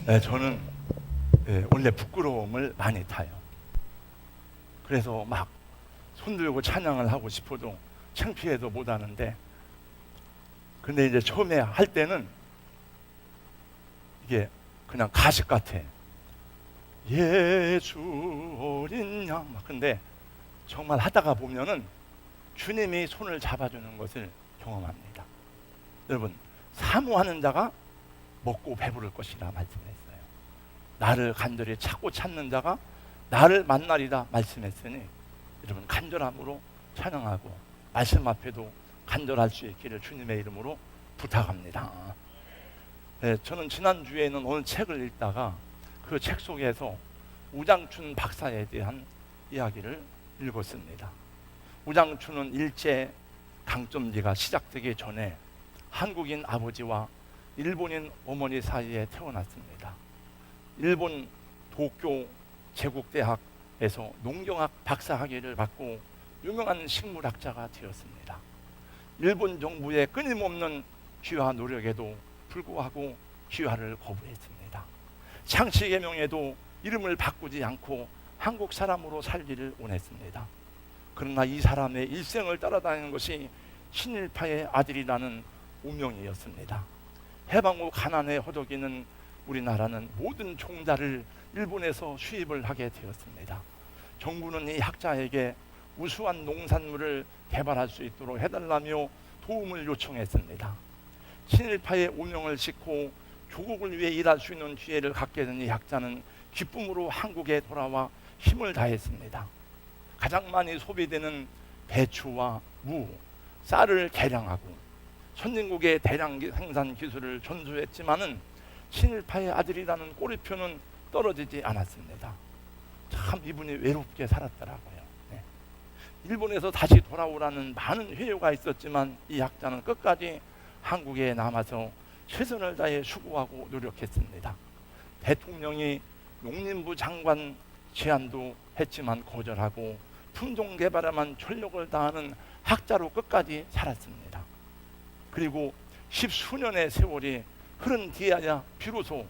저는 원래 부끄러움을 많이 타요. 그래서 막 손들고 찬양을 하고 싶어도 창피해도 못 하는데, 근데 이제 처음에 할 때는 이게 그냥 가식 같아. 예수 어린 양 막. 근데 정말 하다가 보면은 주님이 손을 잡아주는 것을 경험합니다. 여러분, 사모하는 자가 먹고 배부를 것이라 말씀했어요. 나를 간절히 찾고 찾는 자가 나를 만나리라 말씀했으니, 여러분 간절함으로 찬양하고 말씀 앞에도 간절할 수 있기를 주님의 이름으로 부탁합니다. 저는 지난주에는 어느 책을 읽다가 그 책 속에서 우장춘 박사에 대한 이야기를 읽었습니다. 우장춘은 일제 강점기가 시작되기 전에 한국인 아버지와 일본인 어머니 사이에 태어났습니다. 일본 도쿄 제국대학에서 농경학 박사학위를 받고 유명한 식물학자가 되었습니다. 일본 정부의 끊임없는 귀화 노력에도 불구하고 귀화를 거부했습니다. 창씨개명에도 이름을 바꾸지 않고 한국 사람으로 살기를 원했습니다. 그러나 이 사람의 일생을 따라다니는 것이 친일파의 아들이라는 운명이었습니다. 해방 후 가난에 허덕이는 우리나라는 모든 종자를 일본에서 수입을 하게 되었습니다. 정부는 이 학자에게 우수한 농산물을 개발할 수 있도록 해달라며 도움을 요청했습니다. 친일파의 오명을 싣고 조국을 위해 일할 수 있는 기회를 갖게 된 이 학자는 기쁨으로 한국에 돌아와 힘을 다했습니다. 가장 많이 소비되는 배추와 무, 쌀을 개량하고 선진국의 대량 생산 기술을 전수했지만은 친일파의 아들이라는 꼬리표는 떨어지지 않았습니다. 참 이분이 외롭게 살았더라고요. 일본에서 다시 돌아오라는 많은 회유가 있었지만 이 학자는 끝까지 한국에 남아서 최선을 다해 수고하고 노력했습니다. 대통령이 농림부 장관 제안도 했지만 거절하고 품종 개발에만 전력을 다하는 학자로 끝까지 살았습니다. 그리고 십수년의 세월이 흐른 뒤에야 비로소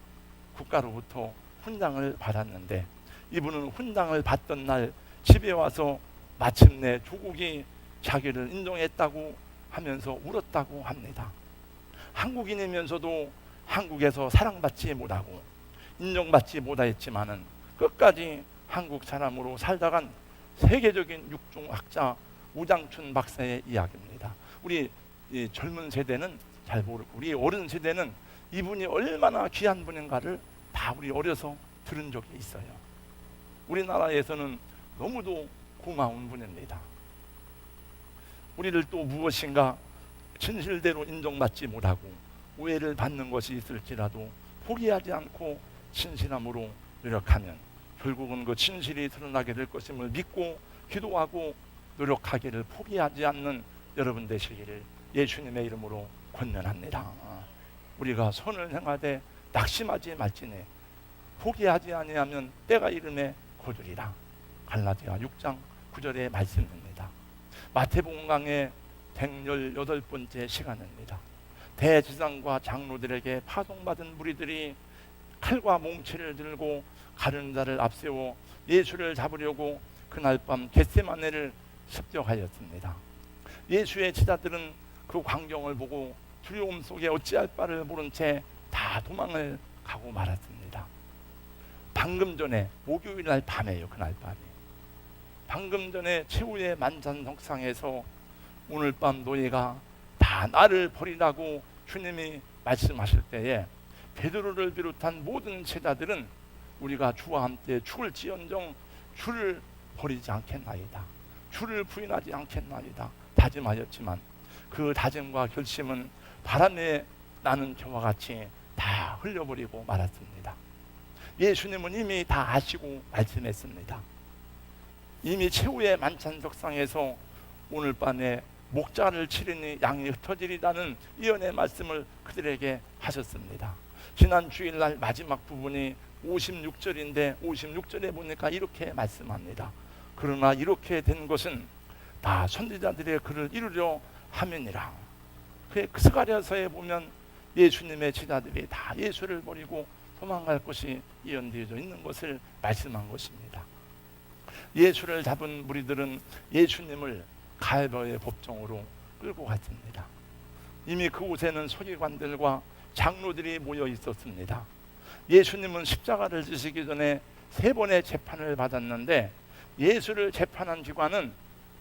국가로부터 훈장을 받았는데, 이분은 훈장을 받던 날 집에 와서 마침내 조국이 자기를 인정했다고 하면서 울었다고 합니다. 한국인이면서도 한국에서 사랑받지 못하고 인정받지 못했지만은 끝까지 한국 사람으로 살다간 세계적인 육종학자 우장춘 박사의 이야기입니다. 우리 젊은 세대는 잘 모르고 우리 어른 세대는 이분이 얼마나 귀한 분인가를 다 우리 어려서 들은 적이 있어요. 우리나라에서는 너무도 고마운 분입니다. 우리를 또 무엇인가 진실대로 인정받지 못하고 오해를 받는 것이 있을지라도 포기하지 않고 진실함으로 노력하면 결국은 그 진실이 드러나게 될 것임을 믿고 기도하고 노력하기를 포기하지 않는 여러분 되시기를 예수님의 이름으로 권면합니다. 우리가 선을 행하되 낙심하지 말지니 포기하지 아니하면 때가 이름에 거두리라. 갈라디아 6장 9절의 말씀입니다. 마태복음 강의 118번째 시간입니다. 대제사장과 장로들에게 파송받은 무리들이 칼과 몽치를 들고 가룟 자를 앞세워 예수를 잡으려고 그날 밤 겟세마네를 습격하였습니다. 예수의 제자들은 그 광경을 보고 두려움 속에 어찌할 바를 모른 채 다 도망을 가고 말았습니다. 방금 전에 목요일 날 밤에요. 그날 밤에 방금 전에 최후의 만찬석상에서 오늘 밤 너희가 다 나를 버리라고 주님이 말씀하실 때에 베드로를 비롯한 모든 제자들은 우리가 주와 함께 죽을지언정 주를 버리지 않겠나이다, 주를 부인하지 않겠나이다 다짐하였지만 그 다짐과 결심은 바람에 나는 겨와 같이 다 흘려버리고 말았습니다. 예수님은 이미 다 아시고 말씀했습니다. 이미 최후의 만찬석상에서 오늘 밤에 목자를 치르니 양이 흩어지리라는 예언의 말씀을 그들에게 하셨습니다. 지난 주일날 마지막 부분이 56절인데 56절에 보니까 이렇게 말씀합니다. 그러나 이렇게 된 것은 다 선지자들의 글을 이루려 함이니라. 그 스가랴서에 보면 예수님의 제자들이 다 예수를 버리고 도망갈 것이 예언되어져 있는 것을 말씀한 것입니다. 예수를 잡은 무리들은 예수님을 갈보의 법정으로 끌고 갔습니다. 이미 그곳에는 서기관들과 장로들이 모여 있었습니다. 예수님은 십자가를 지시기 전에 3번의 재판을 받았는데 예수를 재판한 기관은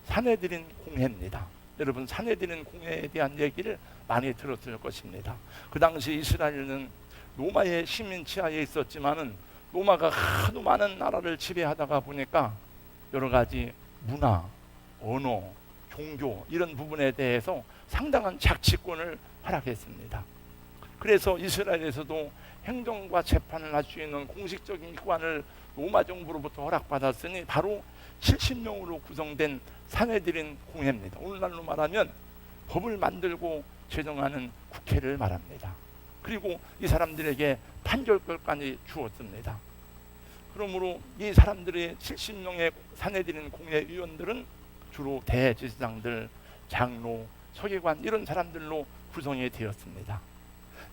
산헤드린 공회입니다. 여러분, 산헤드린 공회에 대한 얘기를 많이 들었을 것입니다. 그 당시 이스라엘은 로마의 식민 지하에 있었지만은 로마가 하도 많은 나라를 지배하다가 보니까 여러 가지 문화, 언어, 종교 이런 부분에 대해서 상당한 작치권을 활약했습니다. 그래서 이스라엘에서도 행정과 재판을 할 수 있는 공식적인 기관을 로마 정부로부터 허락받았으니 바로 70명으로 구성된 산헤드린 공회입니다. 오늘날로 말하면 법을 만들고 제정하는 국회를 말합니다. 그리고 이 사람들에게 판결권까지 주었습니다. 그러므로 이 사람들의 70명의 산헤드린 공회의원들은 주로 대제사장들, 장로, 서기관 이런 사람들로 구성이 되었습니다.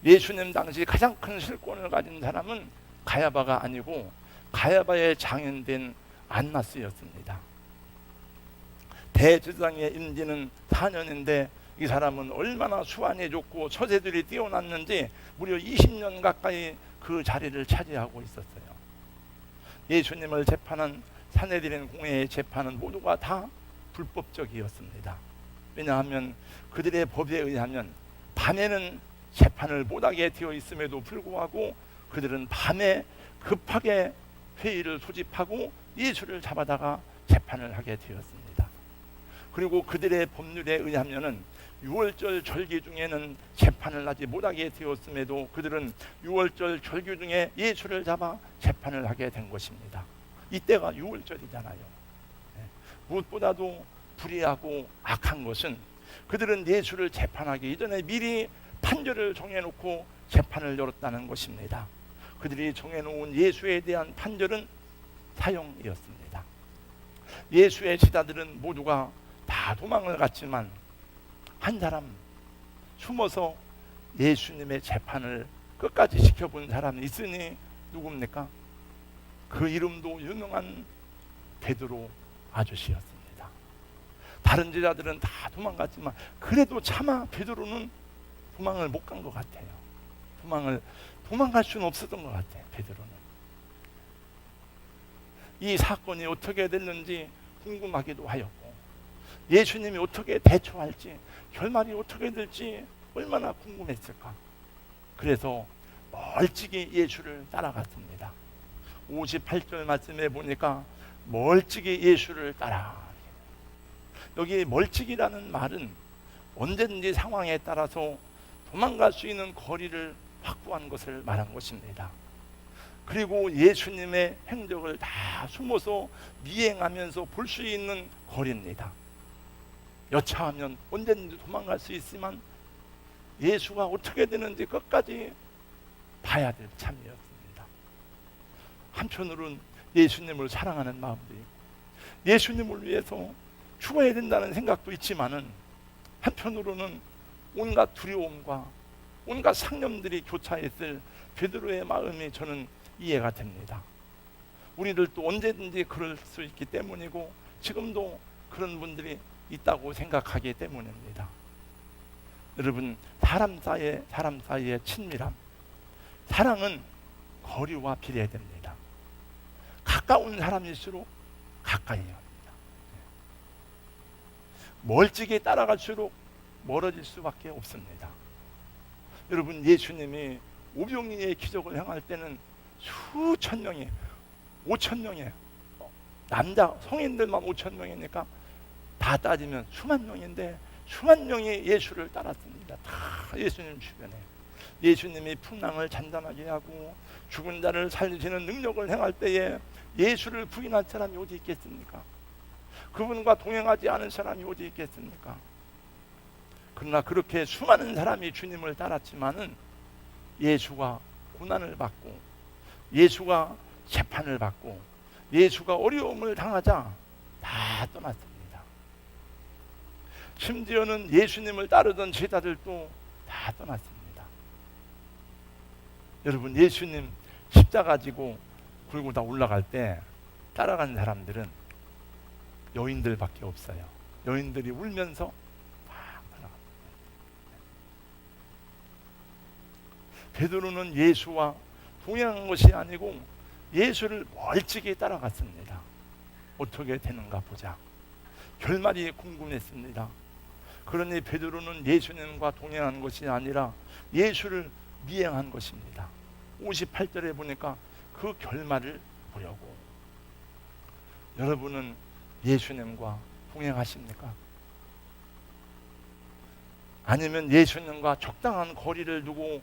예수님 당시 가장 큰 실권을 가진 사람은 가야바가 아니고 가야바의 장인된 안나스였습니다. 대제사장의 임기는 4년인데 이 사람은 얼마나 수완이 좋고 처세들이 뛰어났는지 무려 20년 가까이 그 자리를 차지하고 있었어요. 예수님을 재판한 산헤드린 공회의 재판은 모두가 다 불법적이었습니다. 왜냐하면 그들의 법에 의하면 밤에는 재판을 못하게 되어 있음에도 불구하고 그들은 밤에 급하게 회의를 소집하고 예수를 잡아다가 재판을 하게 되었습니다. 그리고 그들의 법률에 의하면은 6월절 절기 중에는 재판을 하지 못하게 되었음에도 그들은 6월절 절기 중에 예수를 잡아 재판을 하게 된 것입니다. 이때가 6월절이잖아요. 무엇보다도 불의하고 악한 것은 그들은 예수를 재판하기 이전에 미리 판결을 정해놓고 재판을 열었다는 것입니다. 그들이 정해놓은 예수에 대한 판결은 사형이었습니다. 예수의 제자들은 모두가 다 도망을 갔지만 한 사람 숨어서 예수님의 재판을 끝까지 지켜본 사람이 있으니 누굽니까? 그 이름도 유명한 베드로 아저씨였습니다. 다른 제자들은 다 도망갔지만 그래도 차마 베드로는 도망을 못 간 것 같아요. 도망갈 수는 없었던 것 같아요. 베드로는 이 사건이 어떻게 됐는지 궁금하기도 하였고 예수님이 어떻게 대처할지 결말이 어떻게 될지 얼마나 궁금했을까. 그래서 멀찍이 예수를 따라갔습니다. 58절 말씀에 보니까 멀찍이 예수를 따라. 여기 멀찍이라는 말은 언제든지 상황에 따라서 도망갈 수 있는 거리를 확보한 것을 말한 것입니다. 그리고 예수님의 행적을 다 숨어서 미행하면서 볼 수 있는 거리입니다. 여차하면 언제든지 도망갈 수 있지만 예수가 어떻게 되는지 끝까지 봐야 될 참이었습니다. 한편으로는 예수님을 사랑하는 마음도 있고 예수님을 위해서 죽어야 된다는 생각도 있지만은 한편으로는 온갖 두려움과 온갖 상념들이 교차했을 베드로의 마음이 저는 이해가 됩니다. 우리들도 언제든지 그럴 수 있기 때문이고 지금도 그런 분들이 있다고 생각하기 때문입니다. 여러분, 사람 사이의 친밀함, 사랑은 거리와 비례됩니다. 가까운 사람일수록 가까이 합니다. 멀찍이 따라갈수록 멀어질 수밖에 없습니다. 여러분, 예수님이 오병이의 기적을 행할 때는 수천 명이 5천 명이 남자 성인들만 5천 명이니까 다 따지면 수만 명인데 수만 명이 예수를 따랐습니다. 다 예수님 주변에. 예수님이 풍랑을 잔잔하게 하고 죽은 자를 살리시는 능력을 행할 때에 예수를 부인할 사람이 어디 있겠습니까? 그분과 동행하지 않은 사람이 어디 있겠습니까? 그러나 그렇게 수많은 사람이 주님을 따랐지만은 예수가 고난을 받고 예수가 재판을 받고 예수가 어려움을 당하자 다 떠났습니다. 심지어는 예수님을 따르던 제자들도 다 떠났습니다. 여러분, 예수님 십자가 지고 골고다 올라갈 때 따라간 사람들은 여인들밖에 없어요. 여인들이 울면서 막 따라갑니다. 베드로는 예수와 동행한 것이 아니고 예수를 멀찍이 따라갔습니다. 어떻게 되는가 보자. 결말이 궁금했습니다. 그러니 베드로는 예수님과 동행한 것이 아니라 예수를 미행한 것입니다. 58절에 보니까 그 결말을 보려고. 여러분은 예수님과 동행하십니까? 아니면 예수님과 적당한 거리를 두고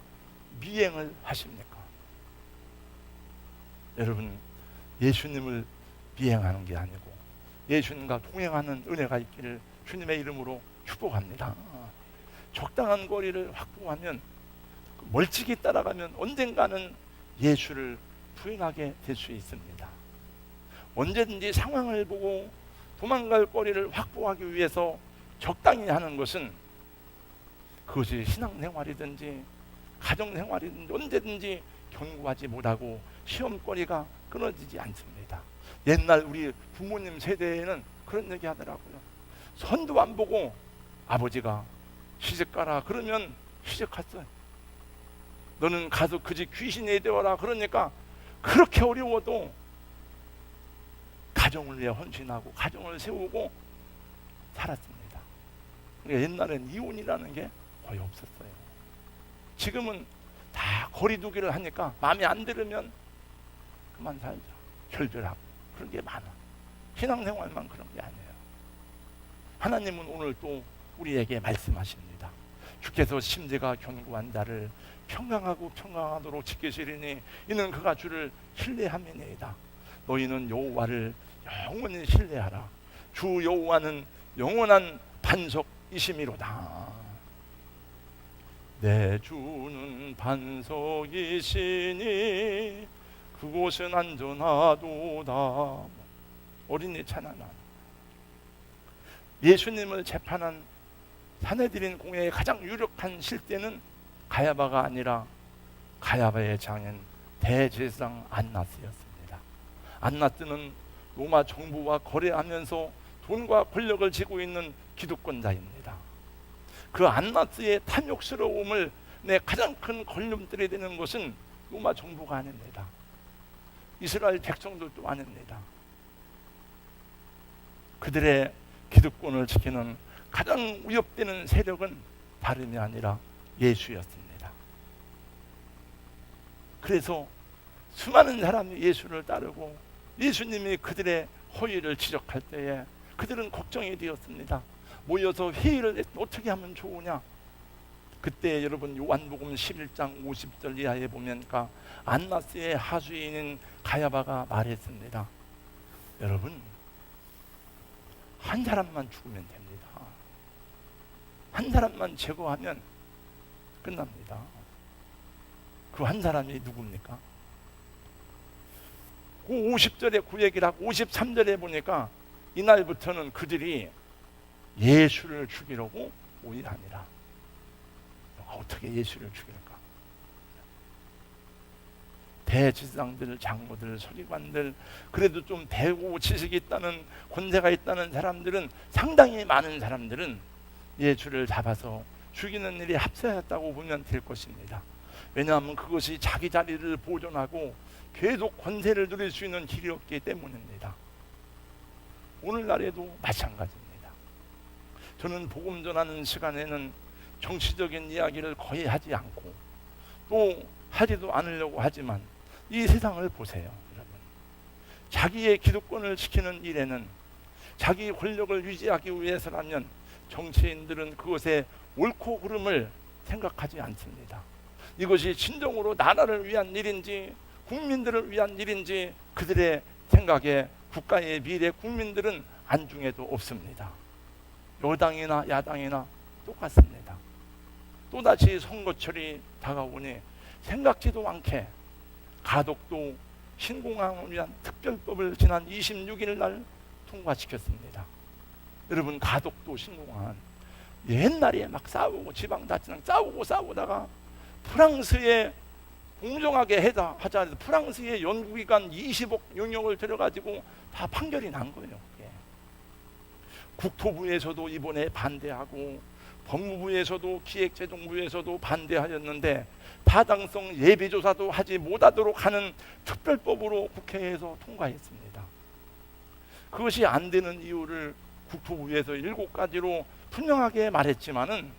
미행을 하십니까? 여러분, 예수님을 미행하는 게 아니고 예수님과 동행하는 은혜가 있기를 주님의 이름으로 축복합니다. 적당한 거리를 확보하면, 멀찍이 따라가면 언젠가는 예수를 부인하게 될 수 있습니다. 언제든지 상황을 보고 도망갈 거리를 확보하기 위해서 적당히 하는 것은, 그것이 신앙생활이든지 가정생활이든지 언제든지 견고하지 못하고 시험거리가 끊어지지 않습니다. 옛날 우리 부모님 세대에는 그런 얘기 하더라고요. 선도 안 보고 아버지가 시집 가라 그러면 시집 갔어요. 너는 가서 그 집 귀신이 되어라 그러니까 그렇게 어려워도 가정을 위해 헌신하고 가정을 세우고 살았습니다. 그러니까 옛날엔 이혼이라는 게 거의 없었어요. 지금은 다 거리두기를 하니까 마음에 안 들으면 그만 살자, 결별하고 그런 게 많아. 신앙생활만 그런 게 아니에요. 하나님은 오늘 또 우리에게 말씀하십니다. 주께서 심지가 견고한 자를 평강하고 평강하도록 지키시리니 이는 그가 주를 신뢰함이니이다. 너희는 여호와를 영원히 신뢰하라. 주 여호와는 영원한 반석이심이로다. 내 주는 반석이시니 그곳은 안전하도다. 어린이 찬양한 예수님을 재판한 사내들인 공회의 가장 유력한 실대는 가야바가 아니라 가야바의 장인 대제사장 안나스였습니다. 안나스는 로마 정부와 거래하면서 돈과 권력을 쥐고 있는 기득권자입니다. 그 안나스의 탐욕스러움을 내 가장 큰 걸림돌이 되는 것은 로마 정부가 아닙니다. 이스라엘 백성들도 아닙니다. 그들의 기득권을 지키는 가장 위협되는 세력은 다름이 아니라 예수였습니다. 그래서 수많은 사람이 예수를 따르고 예수님이 그들의 허위를 지적할 때에 그들은 걱정이 되었습니다. 모여서 회의를 어떻게 하면 좋으냐. 그때 여러분 요한복음 11장 50절 이하에 보면까 안나스의 하수인인 가야바가 말했습니다. 여러분, 한 사람만 죽으면 됩니다. 한 사람만 제거하면 끝납니다. 그 한 사람이 누굽니까? 그 50절에 그 얘기를 하고 53절에 보니까 이날부터는 그들이 예수를 죽이려고 모이라니라. 어떻게 예수를 죽일까? 대제사장들, 장로들, 서기관들, 그래도 좀 배우고 지식이 있다는, 권세가 있다는 사람들은, 상당히 많은 사람들은 예수를 잡아서 죽이는 일이 합세했다고 보면 될 것입니다. 왜냐하면 그것이 자기 자리를 보존하고 계속 권세를 누릴 수 있는 길이었기 때문입니다. 오늘날에도 마찬가지입니다. 저는 복음 전하는 시간에는 정치적인 이야기를 거의 하지 않고 또 하지도 않으려고 하지만 이 세상을 보세요, 여러분. 자기의 기득권을 지키는 일에는, 자기 권력을 유지하기 위해서라면 정치인들은 그것의 옳고 그름을 생각하지 않습니다. 이것이 진정으로 나라를 위한 일인지 국민들을 위한 일인지 그들의 생각에 국가의 미래, 국민들은 안중에도 없습니다. 여당이나 야당이나 똑같습니다. 또다시 선거철이 다가오니 생각지도 않게 가덕도 신공항을 위한 특별법을 지난 26일 날 통과시켰습니다. 여러분, 가덕도 신공항은 옛날에 막 싸우고 지방자치랑 싸우다가 프랑스의 공정하게 하자 해서 프랑스의 연구기관 20억 용역을 들여가지고 다 판결이 난 거예요. 그게. 국토부에서도 이번에 반대하고 법무부에서도 기획재정부에서도 반대하였는데 타당성 예비조사도 하지 못하도록 하는 특별법으로 국회에서 통과했습니다. 그것이 안 되는 이유를 국토부에서 7가지로 분명하게 말했지만은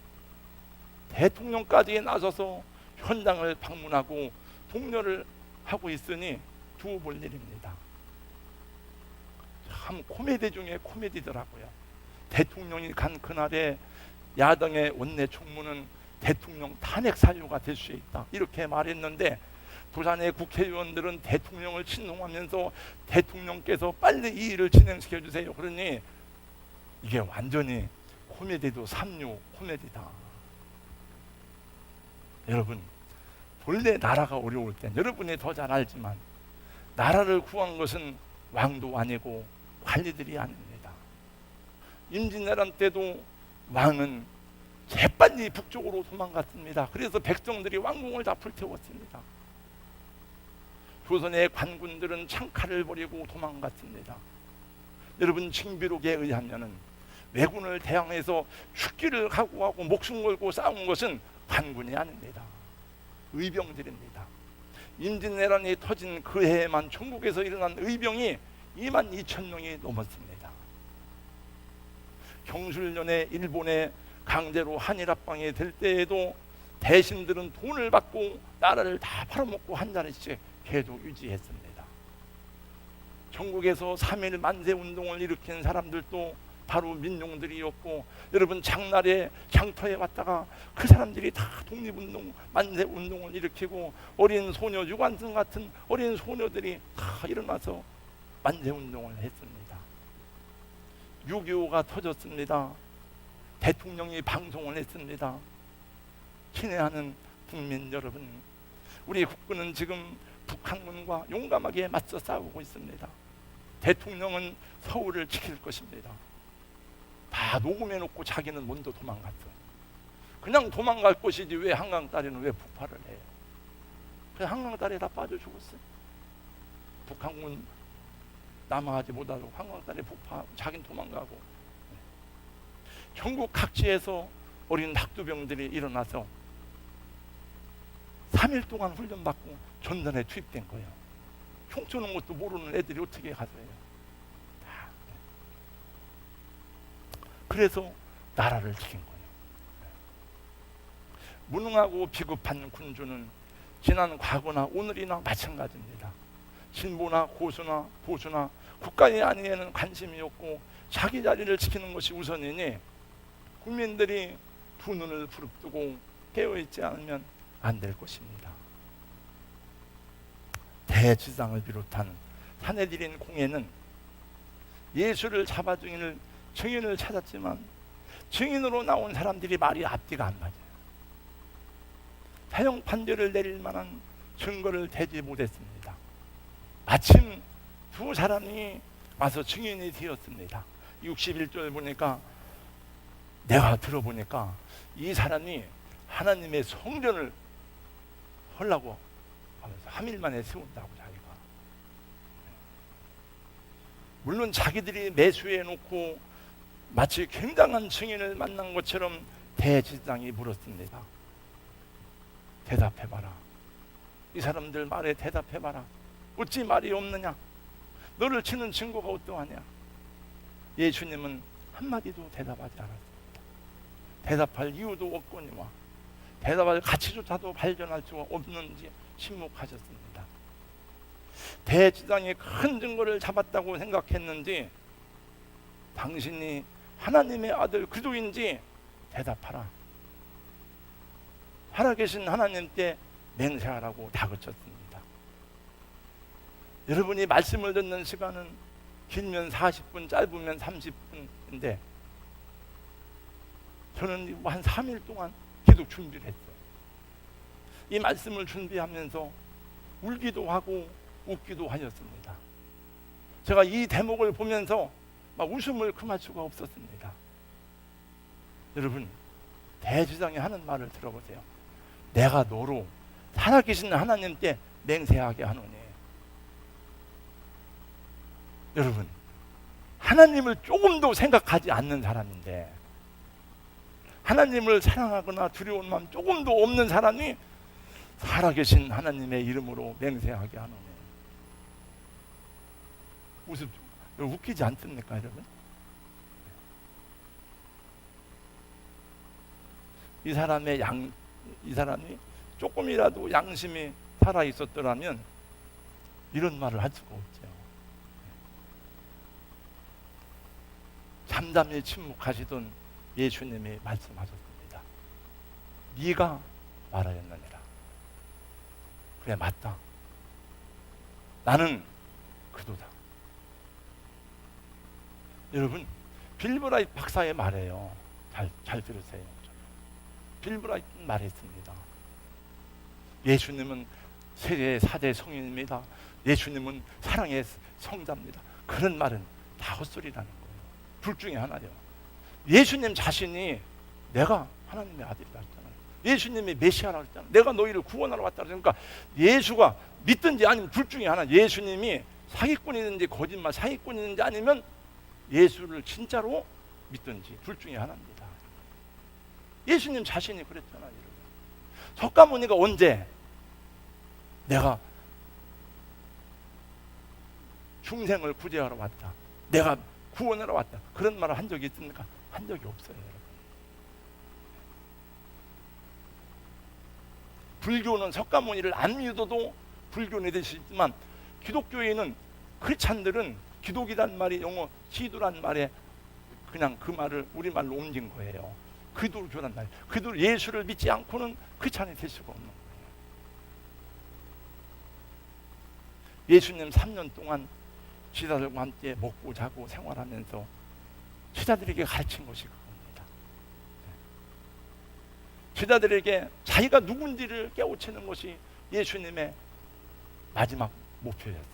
대통령까지 나서서 현장을 방문하고 독려를 하고 있으니 두고 볼 일입니다. 참 코미디 중에 코미디더라고요. 대통령이 간 그날에 야당의 원내 총무는 대통령 탄핵 사유가 될 수 있다 이렇게 말했는데 부산의 국회의원들은 대통령을 친송하면서 대통령께서 빨리 이 일을 진행시켜 주세요. 그러니 이게 완전히 코미디도 삼류 코미디다. 여러분, 본래 나라가 어려울 땐 여러분이 더 잘 알지만 나라를 구한 것은 왕도 아니고 관리들이 아닙니다. 임진왜란 때도 왕은 재빨리 북쪽으로 도망갔습니다. 그래서 백성들이 왕궁을 다 불태웠습니다. 조선의 관군들은 창칼을 버리고 도망갔습니다. 여러분, 징비록에 의하면은 왜군을 대항해서 죽기를 각오하고 목숨 걸고 싸운 것은 관군이 아닙니다. 의병들입니다. 임진왜란이 터진 그 해에만 전국에서 일어난 의병이 22,000명이 넘었습니다. 경술년에 일본에 강제로 한일합방이 될 때에도 대신들은 돈을 받고 나라를 다 팔아먹고 한 자리씩 계속 유지했습니다. 전국에서 3.1 만세운동을 일으킨 사람들도 바로 민중들이었고, 여러분 장날에 장터에 왔다가 그 사람들이 다 독립운동 만세운동을 일으키고 어린 소녀 유관순 같은 어린 소녀들이 다 일어나서 만세운동을 했습니다. 6.25가 터졌습니다. 대통령이 방송을 했습니다. 친애하는 국민 여러분, 우리 국군은 지금 북한군과 용감하게 맞서 싸우고 있습니다. 대통령은 서울을 지킬 것입니다. 다 녹음해놓고 자기는 먼저 도망갔어. 그냥 도망갈 것이지 왜 한강다리는 왜 폭발을 해요? 그냥 한강다리에 다 빠져 죽었어요. 북한군 남아하지 못하고 한강다리에 폭파하고 자기는 도망가고. 전국 각지에서 어린 학두병들이 일어나서 3일 동안 훈련받고 전단에 투입된 거예요. 총 쏘는 것도 모르는 애들이 어떻게 가서 해요? 그래서 나라를 지킨 거예요. 무능하고 비겁한 군주는 지난 과거나 오늘이나 마찬가지입니다. 진보나 고수나 보수나 국가의 안위에는 관심이 없고 자기 자리를 지키는 것이 우선이니 국민들이 두 눈을 부릅뜨고 깨어있지 않으면 안 될 것입니다. 대지상을 비롯한 사내들인 공예는 예수를 잡아 증인을 찾았지만 증인으로 나온 사람들이 말이 앞뒤가 안 맞아요. 사형 판결을 내릴 만한 증거를 대지 못했습니다. 마침 두 사람이 와서 증인이 되었습니다. 61절 보니까 내가 들어보니까 이 사람이 하나님의 성전을 하려고 하면서 3일 만에 세운다고 자기가. 물론 자기들이 매수해 놓고 마치 굉장한 증인을 만난 것처럼 대제사장이 물었습니다. 대답해봐라. 이 사람들 말에 대답해봐라. 어찌 말이 없느냐? 너를 치는 증거가 어떠하냐? 예수님은 한마디도 대답하지 않았습니다. 대답할 이유도 없거니와 대답할 가치조차도 발견할 수가 없는지 침묵하셨습니다. 대제사장이 큰 증거를 잡았다고 생각했는지 당신이 하나님의 아들 그리스도인지 대답하라. 살아계신 하나님께 맹세하라고 다그쳤습니다. 여러분이 말씀을 듣는 시간은 길면 40분, 짧으면 30분인데 저는 한 3일 동안 계속 준비를 했어요. 이 말씀을 준비하면서 울기도 하고 웃기도 하였습니다. 제가 이 대목을 보면서 막 웃음을 금할 수가 없었습니다. 여러분, 대제사장이 하는 말을 들어보세요. 내가 너로 살아계신 하나님께 맹세하게 하노니. 여러분, 하나님을 조금도 생각하지 않는 사람인데, 하나님을 사랑하거나 두려운 마음 조금도 없는 사람이 살아계신 하나님의 이름으로 맹세하게 하노니. 웃기지 않습니까, 여러분? 이 사람이 조금이라도 양심이 살아 있었더라면 이런 말을 할 수가 없죠. 잠잠히 침묵하시던 예수님이 말씀하셨습니다. 네가 말하였느니라. 그래, 맞다. 나는 그도다. 여러분, 빌 브라이트 박사의 말이에요. 잘 들으세요. 빌 브라이트 말했습니다. 예수님은 세계 4대 성인입니다. 예수님은 사랑의 성자입니다. 그런 말은 다 헛소리라는 거예요. 둘 중에 하나요. 예수님 자신이 내가 하나님의 아들이라 했잖아요. 예수님이 메시아라고 했잖아요. 내가 너희를 구원하러 왔다. 그러니까 예수가 믿든지 아니면 둘 중에 하나. 예수님이 사기꾼이든지 거짓말 사기꾼이든지 아니면 예수를 진짜로 믿든지 둘 중에 하나입니다. 예수님 자신이 그랬잖아요. 여러분. 석가모니가 언제 내가 중생을 구제하러 왔다, 내가 구원하러 왔다, 그런 말을 한 적이 있습니까? 한 적이 없어요. 여러분. 불교는 석가모니를 안 믿어도 불교는 될 수 있지만, 기독교인은 크리스찬들은 기독이란 말이 영어 시도란 말에 그냥 그 말을 우리말로 옮긴 거예요. 기독교란 말. 그들 예수를 믿지 않고는 크리스찬이 될 수가 없는 거예요. 예수님 3년 동안 제자들과 함께 먹고 자고 생활하면서 제자들에게 가르친 것이 그겁니다. 제자들에게 자기가 누군지를 깨우치는 것이 예수님의 마지막 목표였습니다.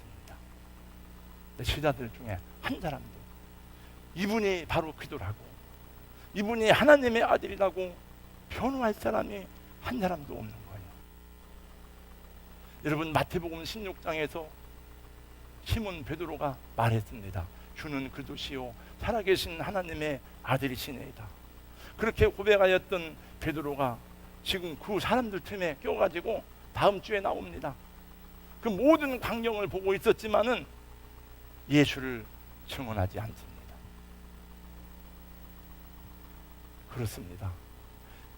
제자들 중에 한 사람도 이분이 바로 그도라고, 이분이 하나님의 아들이라고 변호할 사람이 한 사람도 없는 거예요. 여러분, 마태복음 16장에서 시몬 베드로가 말했습니다. 주는 그도시요 살아계신 하나님의 아들이시네이다. 그렇게 고백하였던 베드로가 지금 그 사람들 틈에 껴가지고 다음 주에 나옵니다. 그 모든 광경을 보고 있었지만은 예수를 증언하지 않습니다. 그렇습니다.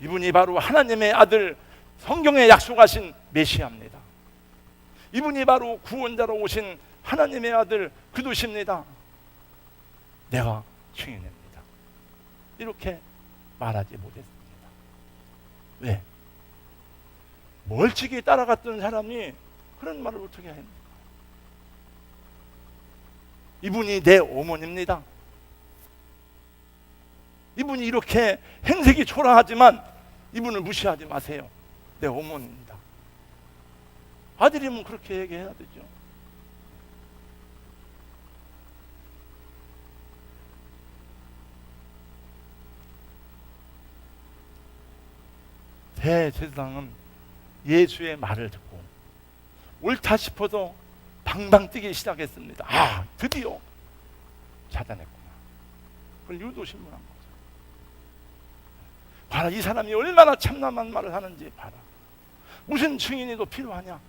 이분이 바로 하나님의 아들, 성경에 약속하신 메시아입니다. 이분이 바로 구원자로 오신 하나님의 아들 그도십니다. 내가 증인입니다. 이렇게 말하지 못했습니다. 왜? 멀찍이 따라갔던 사람이 그런 말을 어떻게 합니까? 이분이 내 어머니입니다. 이분이 이렇게 행색이 초라하지만 이분을 무시하지 마세요. 내 어머니입니다. 아들이면 그렇게 얘기해야 되죠. 대제사장은 예수의 말을 듣고 옳다 싶어서 방방 뛰기 시작했습니다. 아, 드디어 찾아냈구나. 그걸 유도신문한 거죠. 봐라, 이 사람이 얼마나 참남한 말을 하는지 봐라. 무슨 증인이 더 필요하냐?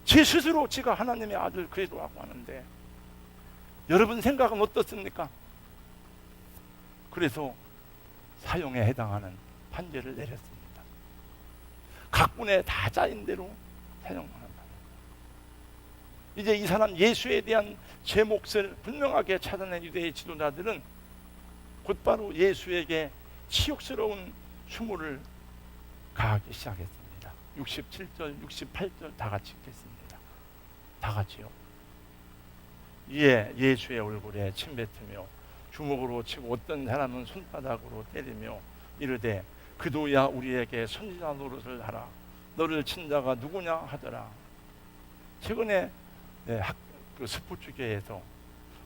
제 스스로 제가 하나님의 아들 그리스도라고 하는데 여러분 생각은 어떻습니까? 그래서 사형에 해당하는 판결을 내렸습니다. 각군에 다 짜인 대로 사형하는 거예요. 이제 이 사람 예수에 대한 제 몫을 분명하게 찾아낸 유대의 지도자들은 곧바로 예수에게 치욕스러운 수모를 가하기 시작했습니다. 67절, 68절 다 같이 읽겠습니다. 다 같이요. 이에 예수의 얼굴에 침뱉으며 주먹으로 치고 어떤 사람은 손바닥으로 때리며 이르되 그도야 우리에게 선지자 노릇을 하라. 너를 친 자가 누구냐 하더라. 최근에 그 스포츠계에서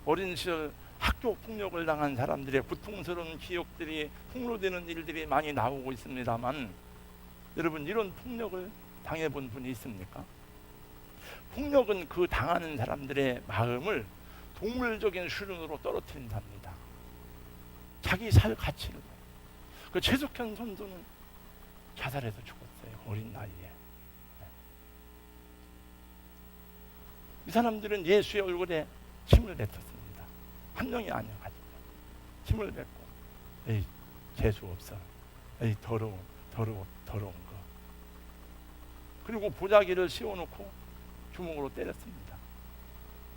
어린 시절 학교 폭력을 당한 사람들의 고통스러운 기억들이 폭로되는 일들이 많이 나오고 있습니다만, 여러분, 이런 폭력을 당해본 분이 있습니까? 폭력은 그 당하는 사람들의 마음을 동물적인 수준으로 떨어뜨린답니다. 자기 살 가치를. 그 최석현 선수는 자살해서 죽었어요. 어린 나이에. 이 사람들은 예수의 얼굴에 침을 뱉었습니다. 한 명이 아니어가지고 침을 뱉고, 에이 재수 없어, 에이 더러운 거. 그리고 보자기를 씌워놓고 주먹으로 때렸습니다.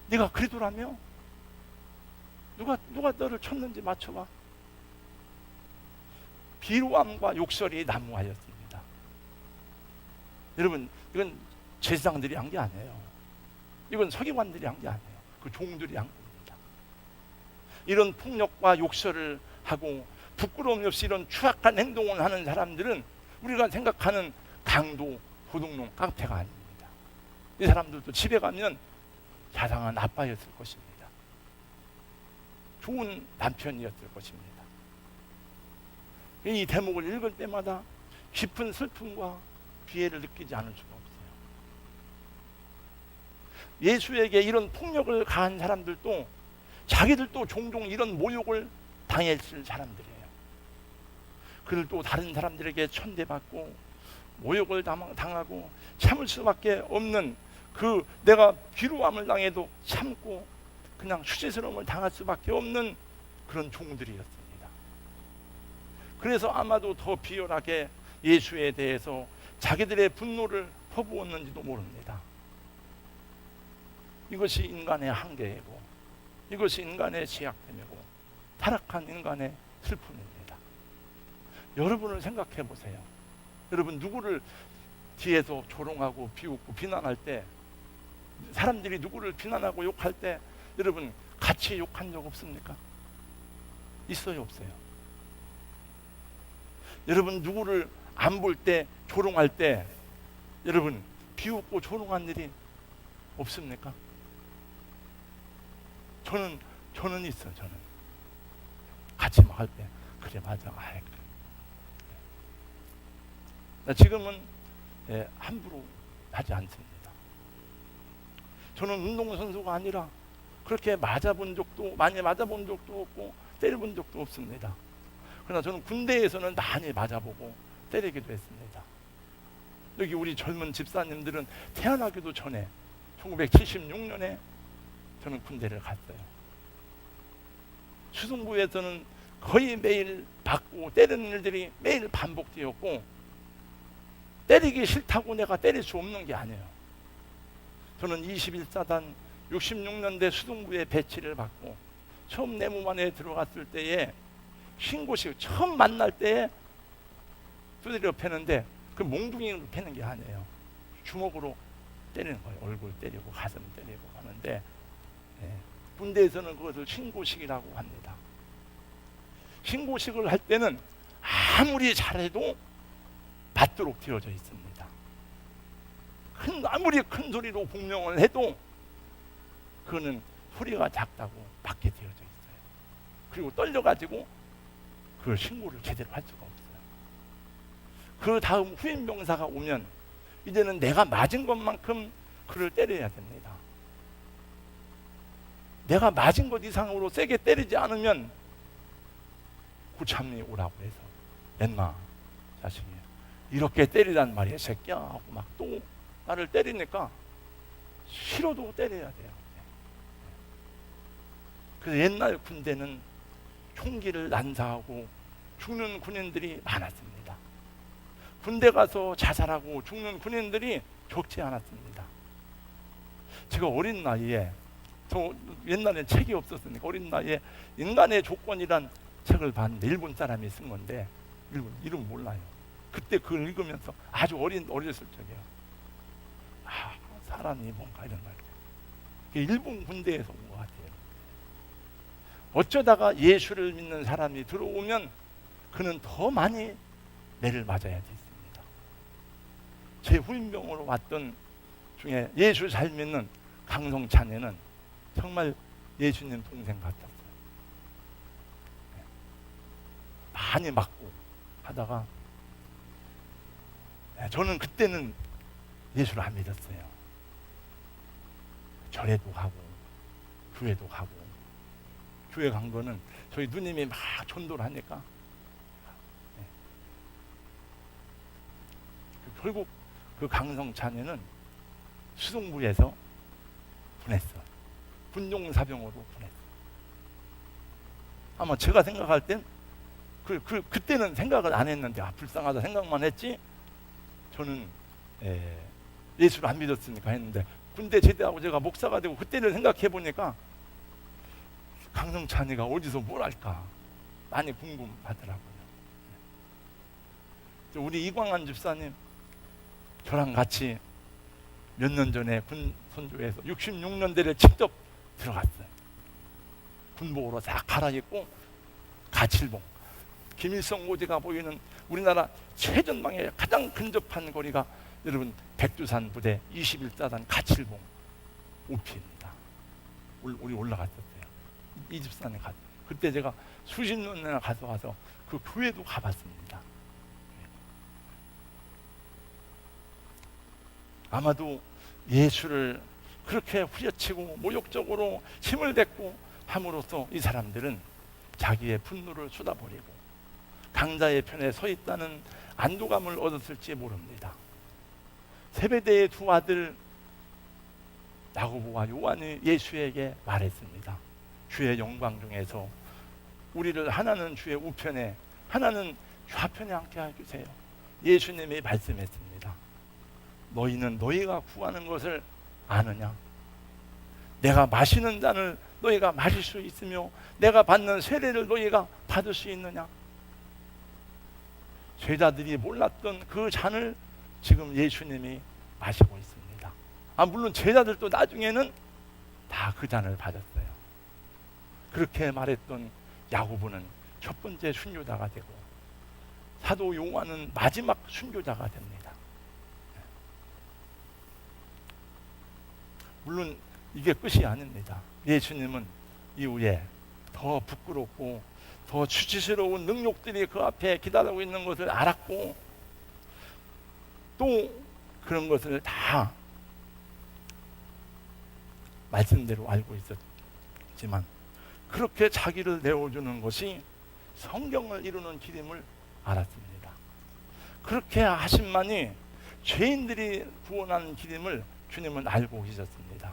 네가 그리도라며? 누가 너를 쳤는지 맞춰봐. 비루함과 욕설이 난무하였습니다. 여러분, 이건 제사장들이 한 게 아니에요. 이건 서기관들이 한 게 아니에요. 그 종들이 한 겁니다. 이런 폭력과 욕설을 하고 부끄러움 없이 이런 추악한 행동을 하는 사람들은 우리가 생각하는 강도, 도둑놈, 깡패가 아닙니다. 이 사람들도 집에 가면 자상한 아빠였을 것입니다. 좋은 남편이었을 것입니다. 이 대목을 읽을 때마다 깊은 슬픔과 비애를 느끼지 않을 수가 없어요. 예수에게 이런 폭력을 가한 사람들도 자기들도 종종 이런 모욕을 당했을 사람들이에요. 그들도 다른 사람들에게 천대받고 모욕을 당하고 참을 수밖에 없는, 그 내가 비루함을 당해도 참고 그냥 수치스러움을 당할 수밖에 없는 그런 종들이었습니다. 그래서 아마도 더 비열하게 예수에 대해서 자기들의 분노를 퍼부었는지도 모릅니다. 이것이 인간의 한계이고, 이것이 인간의 취약됨이고, 타락한 인간의 슬픔입니다. 여러분을 생각해 보세요. 여러분, 누구를 뒤에서 조롱하고 비웃고 비난할 때, 사람들이 누구를 비난하고 욕할 때 여러분 같이 욕한 적 없습니까? 있어요, 없어요? 여러분, 누구를 안 볼 때, 조롱할 때 여러분 비웃고 조롱한 일이 없습니까? 저는 있어요. 저는 같이 막 할 때 그래 맞아. 그래. 지금은 함부로 하지 않습니다. 저는 운동선수가 아니라 그렇게 많이 맞아본 적도 없고 때려본 적도 없습니다. 그러나 저는 군대에서는 많이 맞아보고 때리기도 했습니다. 여기 우리 젊은 집사님들은 태어나기도 전에 1976년에 저는 군대를 갔어요. 수송부에서는 거의 매일 받고 때리는 일들이 매일 반복되었고, 때리기 싫다고 내가 때릴 수 없는 게 아니에요. 저는 21사단 66년대 수송부에 배치를 받고 처음 내 몸 안에 들어갔을 때에 신고식 처음 만날 때에 두드려 패는데, 그 몽둥이로 패는 게 아니에요. 주먹으로 때리는 거예요. 얼굴 때리고 가슴 때리고 하는데, 군대에서는 그것을 신고식이라고 합니다. 신고식을 할 때는 아무리 잘해도 맞도록 되어져 있습니다. 아무리 큰 소리로 복명을 해도 그거는 소리가 작다고 맞게 되어져 있어요. 그리고 떨려가지고 그 신고를 제대로 할 수가 없어요. 그 다음 후임 병사가 오면 이제는 내가 맞은 것만큼 그를 때려야 됩니다. 내가 맞은 것 이상으로 세게 때리지 않으면 구참이 오라고 해서, 옛날 자식이 이렇게 때리란 말이야 새끼야 하고 막 또 나를 때리니까 싫어도 때려야 돼요. 그래서 옛날 군대는 총기를 난사하고 죽는 군인들이 많았습니다. 군대 가서 자살하고 죽는 군인들이 적지 않았습니다. 제가 어린 나이에, 저 옛날엔 책이 없었으니까 어린 나이에 인간의 조건이란 책을 봤는데, 일본 사람이 쓴 건데 이름 몰라요. 그때 그걸 읽으면서 아주 어렸을 적이에요. 사람이 뭔가 이런 말. 일본 군대에서 온 것 같아요. 어쩌다가 예수를 믿는 사람이 들어오면 그는 더 많이 매를 맞아야 됐습니다. 제 후임병으로 왔던 중에 예수 잘 믿는 강성찬이는 정말 예수님 동생 같았어요. 많이 맞고 하다가, 저는 그때는 예수를 안 믿었어요. 절에도 가고 교회도 가고, 교회 간 거는 저희 누님이 막 전도를 하니까 결국 그 강성찬이는 수송부에서 보냈어. 군용사병으로 보냈어. 아마 제가 생각할 땐 그때는 생각을 안 했는데 불쌍하다 생각만 했지, 저는 예수를 안 믿었으니까 했는데, 군대 제대하고 제가 목사가 되고 그때를 생각해 보니까 강성찬이가 어디서 뭘 할까 많이 궁금하더라고요. 우리 이광환 집사님 저랑 같이 몇 년 전에 군 선교에서 66년대를 직접 들어갔어요. 군복으로 싹 갈아입고 가칠봉, 김일성 고지가 보이는 우리나라 최전방에 가장 근접한 거리가 여러분 백두산 부대 21사단 가칠봉 오피입니다. 우리 올라갔었어요. 이 집사님 갔어요. 그때 제가 수십 년이나 가서 와서 그 교회도 가봤습니다. 아마도 예수를 그렇게 후려치고 모욕적으로 힘을 댔고 함으로써 이 사람들은 자기의 분노를 쏟아버리고 강자의 편에 서 있다는 안도감을 얻었을지 모릅니다. 세베대의 두 아들 야고보와 요한이 예수에게 말했습니다. 주의 영광 중에서 우리를 하나는 주의 우편에 하나는 좌편에 앉게 해주세요. 예수님이 말씀했습니다. 너희는 너희가 구하는 것을 아느냐? 내가 마시는 잔을 너희가 마실 수 있으며 내가 받는 세례를 너희가 받을 수 있느냐? 제자들이 몰랐던 그 잔을 지금 예수님이 마시고 있습니다. 물론 제자들도 나중에는 다 그 잔을 받았어요. 그렇게 말했던 야고보는 첫 번째 순교자가 되고 사도 요한은 마지막 순교자가 됩니다. 물론 이게 끝이 아닙니다. 예수님은 이후에 더 부끄럽고 더 수치스러운 능력들이 그 앞에 기다리고 있는 것을 알았고 또 그런 것을 다 말씀대로 알고 있었지만 그렇게 자기를 내어주는 것이 성경을 이루는 길임을 알았습니다. 그렇게 하심만이 죄인들이 구원하는 길임을 주님은 알고 계셨습니다.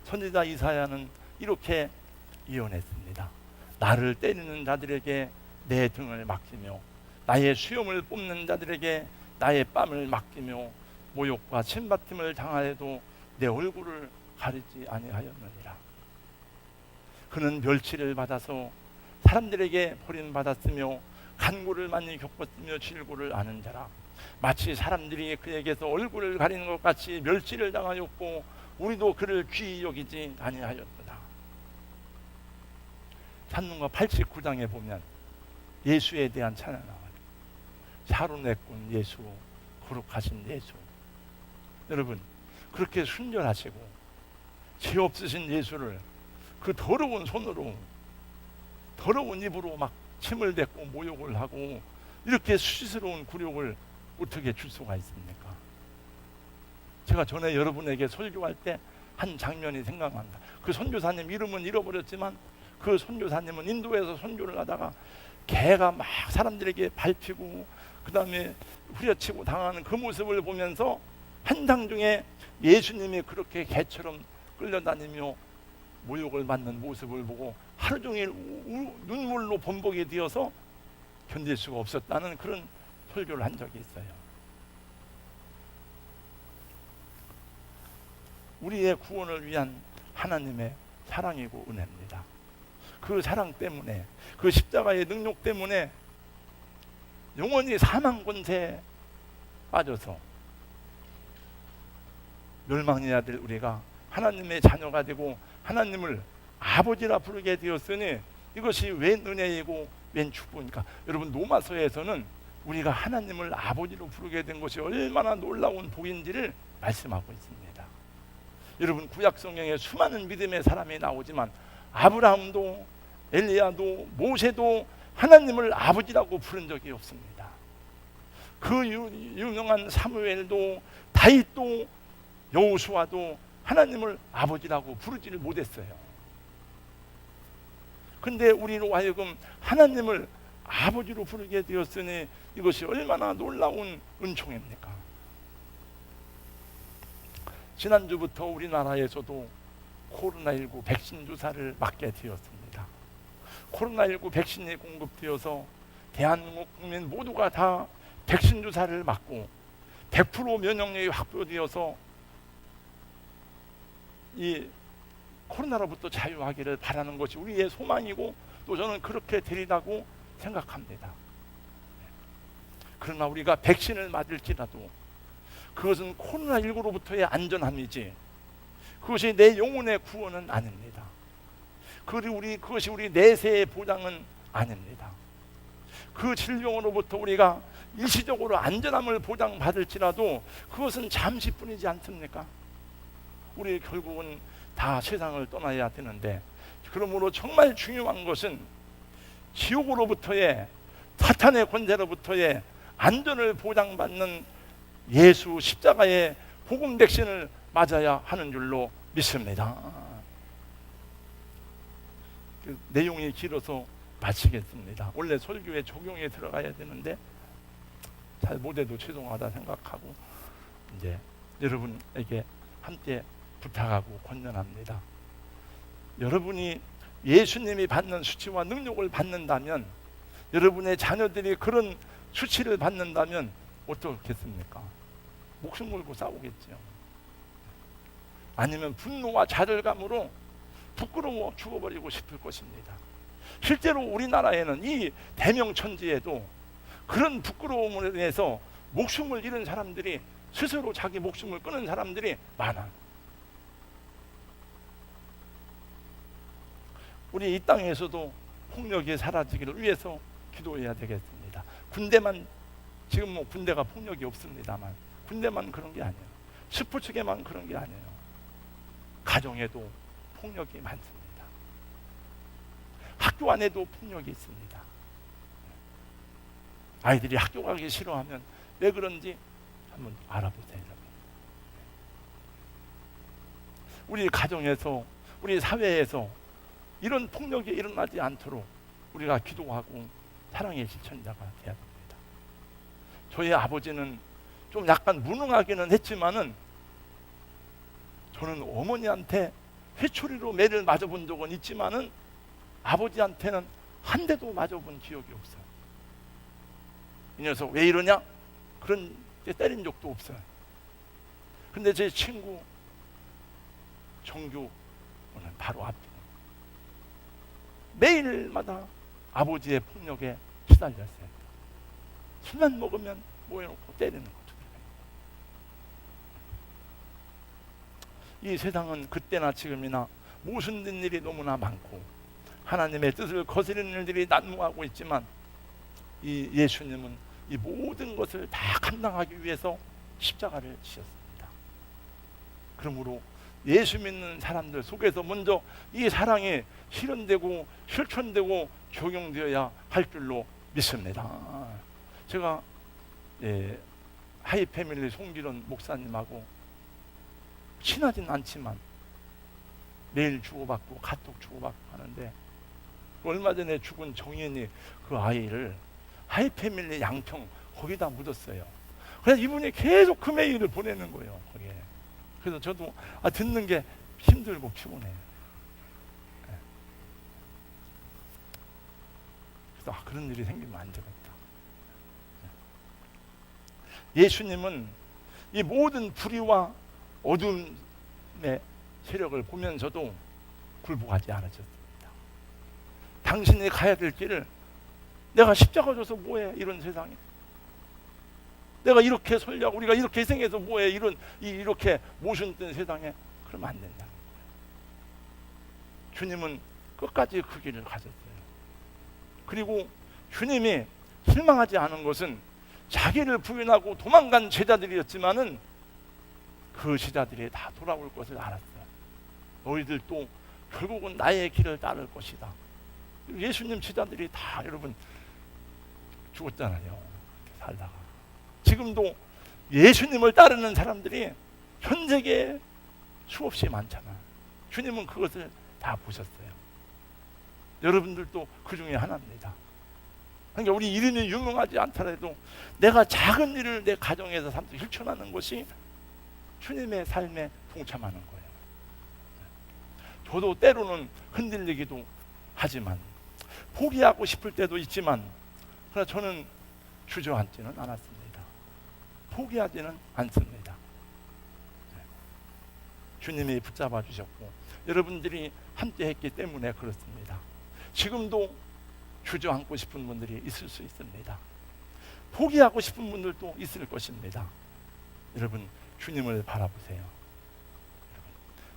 선지자 이사야는 이렇게 예언했습니다. 나를 때리는 자들에게 내 등을 맡기며 나의 수염을 뽑는 자들에게 나의 뺨을 맡기며 모욕과 침받힘을 당하여도 내 얼굴을 가리지 아니하였느니라. 그는 멸치를 받아서 사람들에게 버림받았으며 간구를 많이 겪었으며 질고를 아는 자라. 마치 사람들이 그에게서 얼굴을 가리는 것 같이 멸치를 당하였고 우리도 그를 귀히 여기지 아니하였도다. 찬송가 89장에 보면 예수에 대한 찬양 나와요. 샤론의 꾼 예수, 거룩하신 예수. 여러분, 그렇게 순결하시고 죄 없으신 예수를 그 더러운 손으로 더러운 입으로 막 침을 뱉고 모욕을 하고 이렇게 수치스러운 굴욕을 어떻게 줄 수가 있습니까? 제가 전에 여러분에게 설교할 때 한 장면이 생각난다. 그 선교사님 이름은 잃어버렸지만 그 선교사님은 인도에서 선교를 하다가 개가 막 사람들에게 밟히고 그 다음에 후려치고 당하는 그 모습을 보면서 한상 중에 예수님이 그렇게 개처럼 끌려다니며 모욕을 받는 모습을 보고 하루 종일 눈물로 범벅이 되어서 견딜 수가 없었다는 그런 설교를 한 적이 있어요. 우리의 구원을 위한 하나님의 사랑이고 은혜입니다. 그 사랑 때문에 그 십자가의 능력 때문에 영원히 사망 권세에 빠져서 멸망해야 될 우리가 하나님의 자녀가 되고 하나님을 아버지라 부르게 되었으니 이것이 웬 은혜이고 웬 축복입니까? 여러분, 로마서에서는 우리가 하나님을 아버지로 부르게 된 것이 얼마나 놀라운 복인지를 말씀하고 있습니다. 여러분, 구약 성경에 수많은 믿음의 사람이 나오지만 아브라함도 엘리야도 모세도 하나님을 아버지라고 부른 적이 없습니다. 그 유명한 사무엘도 다윗도 여호수아도 하나님을 아버지라고 부르지를 못했어요. 근데 우리로 하여금 하나님을 아버지로 부르게 되었으니 이것이 얼마나 놀라운 은총입니까? 지난주부터 우리나라에서도 코로나19 백신 주사를 맞게 되었습니다. 코로나19 백신이 공급되어서 대한민국 국민 모두가 다 백신 주사를 맞고 100% 면역력이 확보되어서 이 코로나로부터 자유하기를 바라는 것이 우리의 소망이고 또 저는 그렇게 되리라고 생각합니다. 그러나 우리가 백신을 맞을지라도 그것은 코로나19로부터의 안전함이지 그것이 내 영혼의 구원은 아닙니다. 그것이 우리 내세의 보장은 아닙니다. 그 질병으로부터 우리가 일시적으로 안전함을 보장받을지라도 그것은 잠시뿐이지 않습니까? 우리 결국은 다 세상을 떠나야 되는데, 그러므로 정말 중요한 것은 지옥으로부터의 사탄의 권세로부터의 안전을 보장받는 예수 십자가의 복음 백신을 맞아야 하는 줄로 믿습니다. 그 내용이 길어서 마치겠습니다. 원래 설교에 적용에 들어가야 되는데 잘 못해도 죄송하다 생각하고 이제 여러분에게 함께 부탁하고 권면합니다. 여러분이 예수님이 받는 수치와 능력을 받는다면, 여러분의 자녀들이 그런 수치를 받는다면 어떻겠습니까? 목숨 걸고 싸우겠죠. 아니면 분노와 좌절감으로 부끄러워 죽어버리고 싶을 것입니다. 실제로 우리나라에는 이 대명천지에도 그런 부끄러움으로 인해서 목숨을 잃은 사람들이, 스스로 자기 목숨을 끊은 사람들이 많아. 우리 이 땅에서도 폭력이 사라지기를 위해서 기도해야 되겠습니다. 군대만, 지금 뭐 군대가 폭력이 없습니다만 군대만 그런 게 아니에요. 스포츠계만 그런 게 아니에요. 가정에도 폭력이 많습니다. 학교 안에도 폭력이 있습니다. 아이들이 학교 가기 싫어하면 왜 그런지 한번 알아보세요. 우리 가정에서, 우리 사회에서 이런 폭력이 일어나지 않도록 우리가 기도하고 사랑의 실천자가 되어야 됩니다. 저희 아버지는 좀 약간 무능하기는 했지만은 저는 어머니한테 회초리로 매를 맞아본 적은 있지만은 아버지한테는 한 대도 맞아본 기억이 없어요. 이 녀석 왜 이러냐? 그런 때린 적도 없어요. 근데 제 친구 정규는 바로 앞에 매일마다 아버지의 폭력에 시달렸어요. 술만 먹으면 모여놓고 때리는 거죠. 이 세상은 그때나 지금이나 모순된 일이 너무나 많고 하나님의 뜻을 거스르는 일들이 난무하고 있지만 이 예수님은 이 모든 것을 다 감당하기 위해서 십자가를 지셨습니다. 그러므로 예수 믿는 사람들 속에서 먼저 이 사랑이 실현되고 실천되고 적용되어야 할 줄로 믿습니다. 제가 하이패밀리 송기론 목사님하고 친하진 않지만 메일 주고받고 카톡 주고받고 하는데, 얼마 전에 죽은 정인이 그 아이를 하이패밀리 양평 거기다 묻었어요. 그래서 이분이 계속 그 메일을 보내는 거예요. 거기에. 그래서 저도 듣는 게 힘들고 피곤해요. 그래서 그런 일이 생기면 안 되겠다. 예수님은 이 모든 불의와 어둠의 세력을 보면서도 굴복하지 않으셨습니다. 당신이 가야 될 길을, 내가 십자가 져서 뭐해, 이런 세상에 내가 이렇게 설ля고 우리가 이렇게 희생해서 뭐해, 이렇게 모순된 세상에, 그러면 안 된다는 거예요. 주님은 끝까지 그 길을 가셨어요. 그리고 주님이 실망하지 않은 것은 자기를 부인하고 도망간 제자들이었지만은 그 제자들이 다 돌아올 것을 알았어요. 너희들도 결국은 나의 길을 따를 것이다. 예수님 제자들이 다 여러분 죽었잖아요. 살다가. 지금도 예수님을 따르는 사람들이 현재에 수없이 많잖아. 주님은 그것을 다 보셨어요. 여러분들도 그 중에 하나입니다. 그러니까 우리 이름이 유명하지 않더라도 내가 작은 일을 내 가정에서 삶에서 실천하는 것이 주님의 삶에 동참하는 거예요. 저도 때로는 흔들리기도 하지만 포기하고 싶을 때도 있지만 그러나 저는 주저앉지는 않았습니다. 포기하지는 않습니다. 주님이 붙잡아 주셨고 여러분들이 함께 했기 때문에 그렇습니다. 지금도 주저앉고 싶은 분들이 있을 수 있습니다. 포기하고 싶은 분들도 있을 것입니다. 여러분 주님을 바라보세요.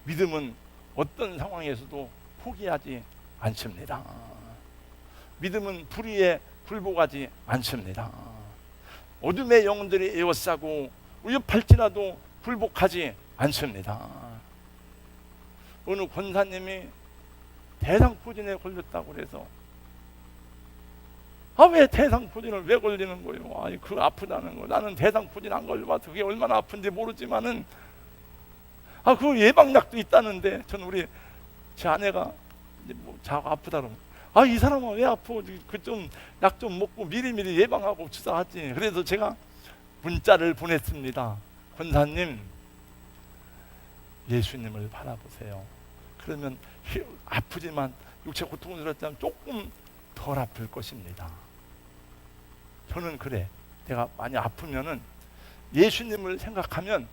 믿음은 어떤 상황에서도 포기하지 않습니다. 믿음은 불의에 굴복하지 않습니다. 어둠의 영혼들이 에워싸고 위협할지라도 굴복하지 않습니다. 어느 권사님이 대상포진에 걸렸다고 그래서 왜 대상포진을 왜 걸리는 거예요? 아니 그 아프다는 거. 나는 대상포진 안 걸려봐서 그게 얼마나 아픈지 모르지만은 그 예방약도 있다는데 저는 우리 제 아내가 뭐 자고 아프다 그러면 이 사람은 왜 아파? 그 좀 약 좀 먹고 미리미리 예방하고 주사하지. 그래서 제가 문자를 보냈습니다. 권사님 예수님을 바라보세요. 그러면 아프지만 육체 고통스럽지만 조금 덜 아플 것입니다. 저는 그래. 내가 많이 아프면은 예수님을 생각하면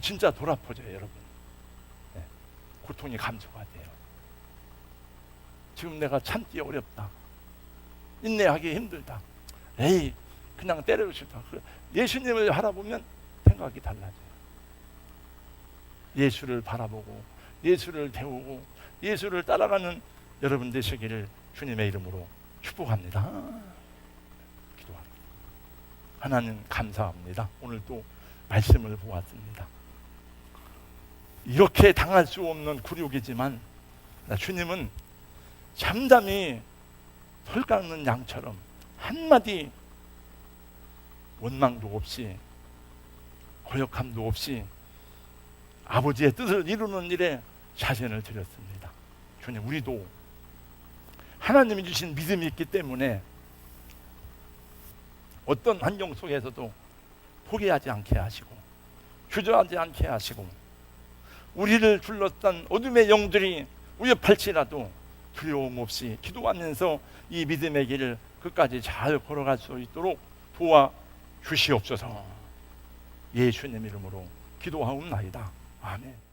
진짜 덜 아파져요, 여러분. 네. 고통이 감소가 돼요. 지금 내가 참기 어렵다. 인내하기 힘들다. 그냥 때려도 싫다. 예수님을 바라보면 생각이 달라져요. 예수를 바라보고 예수를 배우고 예수를 따라가는 여러분 되시기를 주님의 이름으로 축복합니다. 기도합니다. 하나님 감사합니다. 오늘 또 말씀을 보았습니다. 이렇게 당할 수 없는 굴욕이지만 주님은 잠잠히 털 깎는 양처럼 한마디 원망도 없이 거역함도 없이 아버지의 뜻을 이루는 일에 자신을 드렸습니다. 주님, 우리도 하나님이 주신 믿음이 있기 때문에 어떤 환경 속에서도 포기하지 않게 하시고 주저하지 않게 하시고 우리를 둘러싼 어둠의 영들이 위협할지라도 두려움 없이 기도하면서 이 믿음의 길을 끝까지 잘 걸어갈 수 있도록 도와주시옵소서. 예수님 이름으로 기도하옵나이다. 아멘.